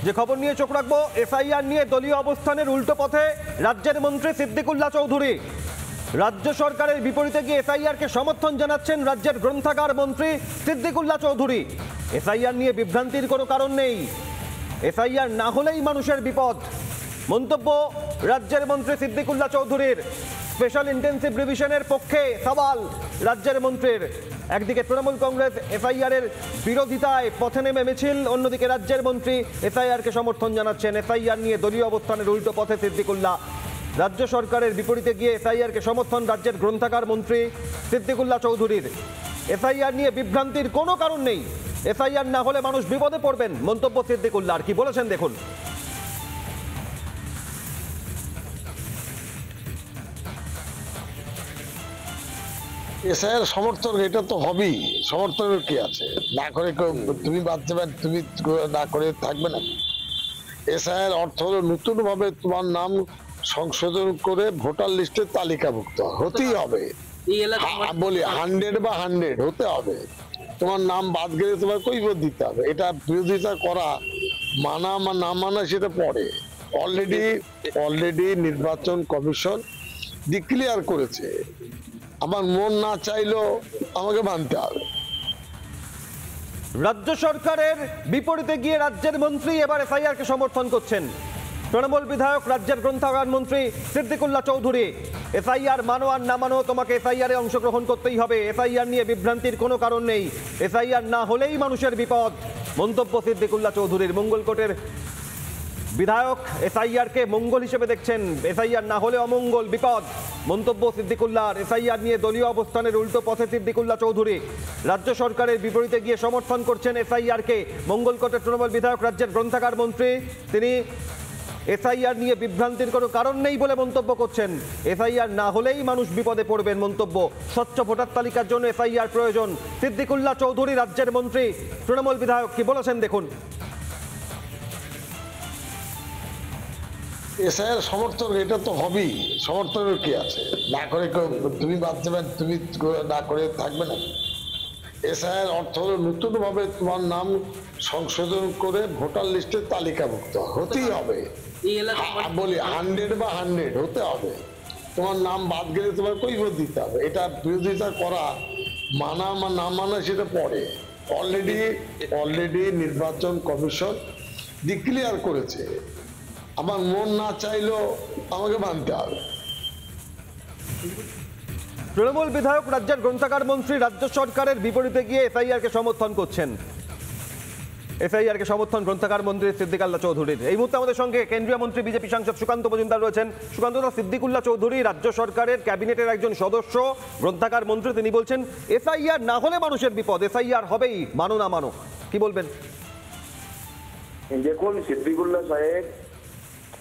যে খবর নিয়ে চোখ রাখবো, এসআইআর নিয়ে দলীয় অবস্থানের উল্টো পথে রাজ্যের মন্ত্রী সিদ্দিকুল্লাহ চৌধুরী। রাজ্য সরকারের বিপরীতে গিয়ে এসআইআরকে সমর্থন জানাচ্ছেন রাজ্যের গ্রন্থাগার মন্ত্রী সিদ্দিকুল্লাহ চৌধুরী। এসআইআর নিয়ে বিভ্রান্তির কোনো কারণ নেই, এসআইআর না হলেই মানুষের বিপদ, মন্তব্য রাজ্যের মন্ত্রী সিদ্দিকুল্লাহ চৌধুরীর। স্পেশাল ইন্টেন্সিভ রিভিশনের পক্ষে সওয়াল রাজ্যের মন্ত্রীর। একদিকে তৃণমূল কংগ্রেস এসআইআর এর বিরোধিতায় পথে নেমে মিছিল, অন্যদিকে রাজ্যের মন্ত্রী এসআইআরকে সমর্থন জানাচ্ছেন। এসআইআর নিয়ে দলীয় অবস্থানের উল্টো পথে সিদ্দিকুল্লাহ। রাজ্য সরকারের বিপরীতে গিয়ে এসআইআরকে সমর্থন রাজ্যের গ্রন্থাগার মন্ত্রী সিদ্দিকুল্লাহ চৌধুরীর। এসআইআর নিয়ে বিভ্রান্তির কোনো কারণ নেই, এসআইআর না হলে মানুষ বিপদে পড়বেন, মন্তব্য সিদ্দিকুল্লাহর। কি বলেছেন দেখুন। এসআইআর সমর্থন এটা তো হবেই, সমর্থনের কি আছে, না করে তুমি বাঁচতে পার, তুমি না করে থাকবে না। এসআইআর অর্থ হলো নতুন ভাবে তোমার নাম সংশোধন করে ভোটার লিস্টে তালিকাভুক্ত হতেই হবে। বলি 100 বা 100 হতে হবে। তোমার নাম বাদ গেলে তোমার কৈফিয়ত দিতে হবে। এটা বিরোধিতা করা, মানা বা না মানা সেটা পরে। অলরেডি নির্বাচন কমিশন ডিক্লেয়ার করেছে, আমার মন না চাইলেও আমাকে মানতে হবে। রাজ্য সরকারের বিপরীতে গিয়ে রাজ্যের মন্ত্রী এবার এসআইআরকে সমর্থন করছেন। তৃণমূল বিধায়ক রাজ্যের গ্রন্থাগার মন্ত্রী সিদ্দিকুল্লাহ চৌধুরী। এসআইআর মানো আর না মানো, তোমাকে এসআইআর এ অংশগ্রহণ করতেই হবে। এসআইআর নিয়ে বিভ্রান্তির কোনো কারণ নেই, এসআইআর না হলেই মানুষের বিপদ, মন্তব্য সিদ্দিকুল্লাহ চৌধুরীর। মঙ্গলকোটের বিধায়ক এসআইআরকে মঙ্গল হিসেবে দেখছেন, এসআইআর না হলে অমঙ্গল, বিপদ, মন্তব্য সিদ্দিকুল্লাহর। এসআইআর নিয়ে দলীয় অবস্থানের উল্টো পথে সিদ্দিকুল্লাহ চৌধুরী। রাজ্য সরকারের বিপরীতে গিয়ে সমর্থন করছেন এসআইআরকে। মঙ্গলকোটের তৃণমূল বিধায়ক রাজ্যের গ্রন্থাগার মন্ত্রী, তিনি এসআইআর নিয়ে বিভ্রান্তির কোনো কারণ নেই বলে মন্তব্য করছেন। এসআইআর না হলেই মানুষ বিপদে পড়বেন, মন্তব্য। স্বচ্ছ ভোটার তালিকার জন্য এসআইআর প্রয়োজন, সিদ্দিকুল্লাহ চৌধুরী রাজ্যের মন্ত্রী, তৃণমূল বিধায়ক। কি বলেছেন দেখুন। এসআইআর সমর্থন এটা তো হবেই, সমর্থনের কি আছে, না করে তুমি বাঁচতে পার, তুমি না করে থাকবে না। এসআইআর অর্থ হলো নতুন ভাবে তোমার নাম সংশোধন করে ভোটার লিস্টে তালিকাভুক্ত হতেই হবে। বলি 100 বা 100 হতে হবে। তোমার নাম বাদ গেলে তোমার কৈফিয়ত দিতে হবে। এটা বিরোধিতা করা, মানা বা না মানা সেটা পরে। অলরেডি নির্বাচন কমিশন ডিক্লেয়ার করেছে, আমার মন না চাইলেও আমাকে মানতে হবে। তৃণমূল বিধায়ক রাজ্যের গ্রন্থাগার মন্ত্রী রাজ্য সরকারের বিপরীতে গিয়ে এসআইআরকে সমর্থন করছেন। এসআইআরকে সমর্থন গ্রন্থাগার মন্ত্রী সিদ্দিকুল্লাহ চৌধুরীর। এই মুহূর্তে আমাদের সঙ্গে কেন্দ্রীয় মন্ত্রী বিজেপি সাংসদ সুকান্ত মজুমদার রয়েছেন। সুকান্তদা, সিদ্দিকুল্লাহ চৌধুরী রাজ্য সরকারের ক্যাবিনেটের একজন সদস্য, গ্রন্থাগার মন্ত্রী, তিনি বলছেন এসআইআর না হলে মানুষের বিপদ, এসআইআর হবেই, মানো না মানো। কি বলবেন? দেখুন, সিদ্দিকুল্লাহ সাহেব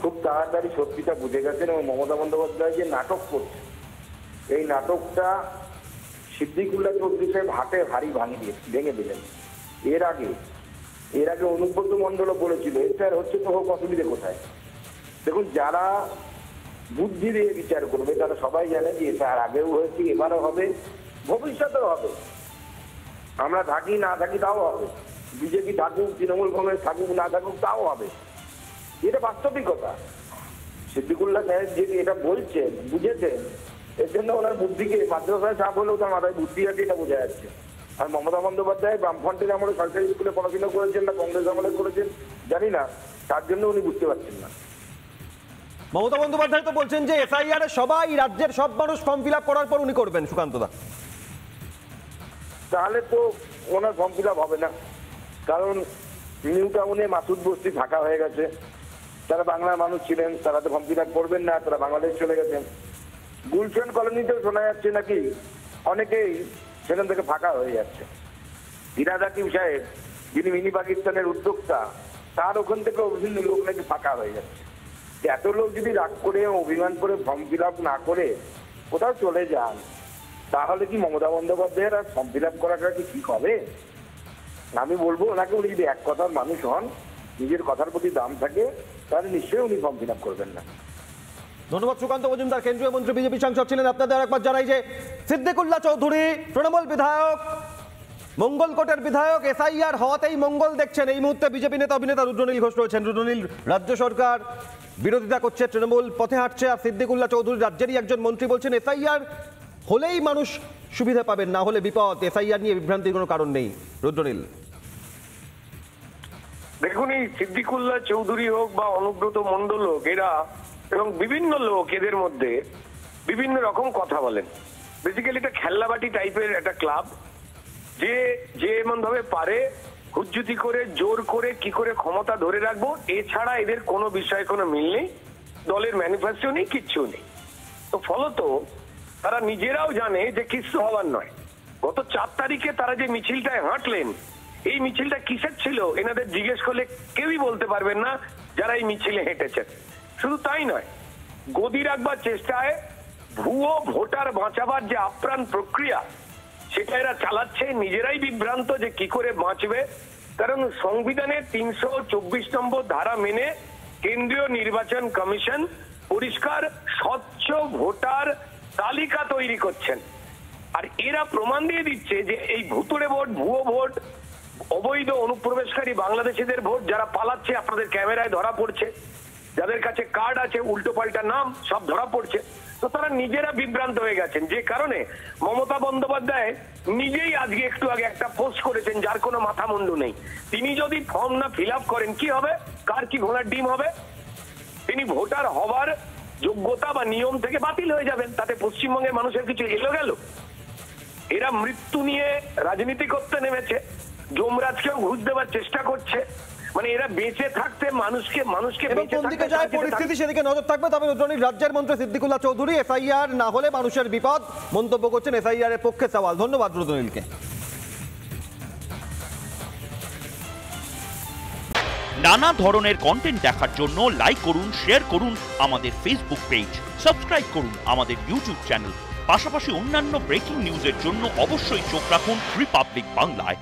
খুব তাড়াতাড়ি সত্যিটা বুঝে গেছেন এবং মমতা বন্দ্যোপাধ্যায় যে নাটক করছে, এই নাটকটা সিদ্দিকুল্লাহ চৌধুরী সাহেব হাতে হাড়ি ভেঙে দিলেন। এর আগে অনুব্রত মন্ডলও বলেছিল স্যার হচ্ছে তো হোক, অসুবিধে কোথায়। দেখুন, যারা বুদ্ধি দিয়ে বিচার করবে তারা সবাই জানে যে স্যার আগেও হয়েছে, এবারও হবে, ভবিষ্যতেও হবে। আমরা থাকি না থাকি তাও হবে, বিজেপি থাকুক, তৃণমূল কংগ্রেস থাকুক না থাকুক তাও হবে। এটা বাস্তবিকতা। সিদ্দিকুল্লাহ সাহেব যে এটা বলছেন, বুঝেছেন, এর জন্য ওনার বুদ্ধিকে মাদ্রাসায় চাপ হলেও তার মাথায় বুদ্ধি আছে, এটা বোঝা যাচ্ছে। আর মমতা বন্দ্যোপাধ্যায় বামফ্রন্টের আমলে সরকারি স্কুলে পড়াশোনা করেছেন না কংগ্রেস আমলে করেছেন জানি না, তার জন্য উনি বুঝতে পারছেন না। মমতা বন্দ্যোপাধ্যায় তো বলছেন যে এসআইআর সবাই রাজ্যের সব মানুষ ফর্ম ফিল আপ করার পর উনি করবেন। সুকান্তদা, তাহলে তো ওনার ফর্ম ফিল আপ হবে না, কারণ নিউ টাউনে মাসুদ বস্তি ফাঁকা হয়ে গেছে। তারা বাংলার মানুষ ছিলেন, তারা তো ফর্ম ফিল আপ করবেন না, তারা বাংলাদেশ চলে গেছেন। গুলশান কলোনিতেও শোনা যাচ্ছে নাকি অনেকেই সেখান থেকে ফাঁকা হয়ে যাচ্ছে। ইরাদ হাকিম সাহেব, যিনি মিনি পাকিস্তানের উদ্যোক্তা, তার ওখান থেকে বিভিন্ন লোক নাকি ফাঁকা হয়ে যাচ্ছে। এত লোক যদি রাগ করে অভিমান করে ফর্ম ফিল আপ না করে কোথাও চলে যান, তাহলে কি মমতা বন্দ্যোপাধ্যায়ের আর ফর্ম ফিল আপ করাটা কি ঠিক হবে? আমি বলবো ওনাকে, উনি যদি এক কথার মানুষ হন, নিজের কথার প্রতি দাম থাকে, তাহলে নিশ্চয়ই উনি ফর্ম ফিল আপ করবেন না। ধন্যবাদ সুকান্ত মজুমদার, কেন্দ্রীয় মন্ত্রী বিজেপি সাংসদ ছিলেন। আপনাদের একবার জানাই যে সিদ্দিকুল্লাহ চৌধুরী তৃণমূল বিধায়ক মঙ্গলকোটের বিধায়ক এসআইআর হওয়াতেই মঙ্গল দেখছেন এই মুহূর্তে বিজেপি নেতা অভিনেতা রুদ্রনীল ঘোষ রয়েছেন। রুদ্রনীল, রাজ্য সরকার বিরোধিতা করছে, তৃণমূল পথে হাঁটছে, আর সিদ্দিকুল্লাহ চৌধুরী রাজ্যেরই একজন মন্ত্রী বলছেন এসআইআর হলেই মানুষ সুবিধা পাবেন, না হলে বিপদ। এসআইআর নিয়ে বিভ্রান্তির কোনো কারণ নেই। রুদ্রনীল, দেখুন, এই সিদ্দিকুল্লাহ চৌধুরী হোক বা অনুব্রত মণ্ডল হোক, এরা এবং বিভিন্ন লোক এদের মধ্যে বিভিন্ন রকম কথা বলেন। বেসিক্যালি এটা খেলনাবাটি টাইপের একটা ক্লাব, যে এমন ভাবে পারে হুজ্জুতি করে জোর করে কি করে ক্ষমতা ধরে রাখবো, এছাড়া এদের কোনো বিষয়ে কোনো মিল নেই, দলের ম্যানিফেস্টো নেই, কিচ্ছু নেই। তো ফলত তারা নিজেরাও জানে যে কিচ্ছু হওয়ার নয়। গত 4 তারিখে তারা যে মিছিলটায় হাঁটলেন, এই মিছিলটা কিসের ছিল এনাদের জিজ্ঞেস করলে কেউই বলতে পারবেন না যারা এই মিছিলে হেঁটেছেন। শুধু তাই নয়, গদি রাখবার চেষ্টায় ভুয়ো ভোটার বাঁচাবার যে আপ্রাণ প্রক্রিয়া, সেটা এরা চালাচ্ছে, নিজেরাই বিভ্রান্ত যে কি করে বাঁচবে। কারণ সংবিধানের 324 নম্বর ধারা মেনে কেন্দ্রীয় নির্বাচন কমিশন পরিষ্কার স্বচ্ছ ভোটার তালিকা তৈরি করছেন, আর এরা প্রমাণ দিয়ে দিচ্ছে যে এই ভুতুড়ে ভোট, ভুয়ো ভোট, অবৈধ অনুপ্রবেশকারী বাংলাদেশিদের ভোট যারা পালাচ্ছে আপনাদের ক্যামেরায় ধরা পড়ছে, যাদের কাছে কার্ড আছে উল্টো পাল্টা নাম সব ধরা পড়ছে। তো তারা নিজেরা বিভ্রান্ত হয়ে গেছেন, যে কারণে মমতা বন্দ্যোপাধ্যায় নিজেই আজকে একটু আগে একটা পোস্ট করেছেন যার কোনো মাথা মুন্ডু নেই। তিনি যদি ফর্ম না ফিল আপ করেন কি হবে, কার কি ঘোড়ার ডিম হবে? তিনি ভোটার হবার যোগ্যতা বা নিয়ম থেকে বাতিল হয়ে যাবেন। তাতে পশ্চিমবঙ্গের মানুষের কিছু এলো গেল? এরা মৃত্যু নিয়ে রাজনীতি করতে নেমেছে, যমরাজকেও ঘুষ দেওয়ার চেষ্টা করছে। মানে এরা বেঁচে থাকতে মানুষকে এবং কোন দিকে যায় পরিস্থিতি সেদিকে নজর থাকবে। তবে রুদ্রনীল, রাজ্যের মন্ত্রী সিদ্দিকুল্লাহ চৌধুরী এসআইআর না হলে মানুষের বিপদ মন্তব্য করছেন, এসআইআর এর পক্ষে সওয়াল। ধন্যবাদ রুদ্রনীলকে। নানা ধরনের কন্টেন্ট দেখার জন্য লাইক করুন, শেয়ার করুন আমাদের ফেসবুক পেজ, সাবস্ক্রাইব করুন আমাদের ইউটিউব চ্যানেল। পাশাপাশি অন্যান্য ব্রেকিং নিউজের জন্য অবশ্যই চোখ রাখুন রিপাবলিক বাংলায়।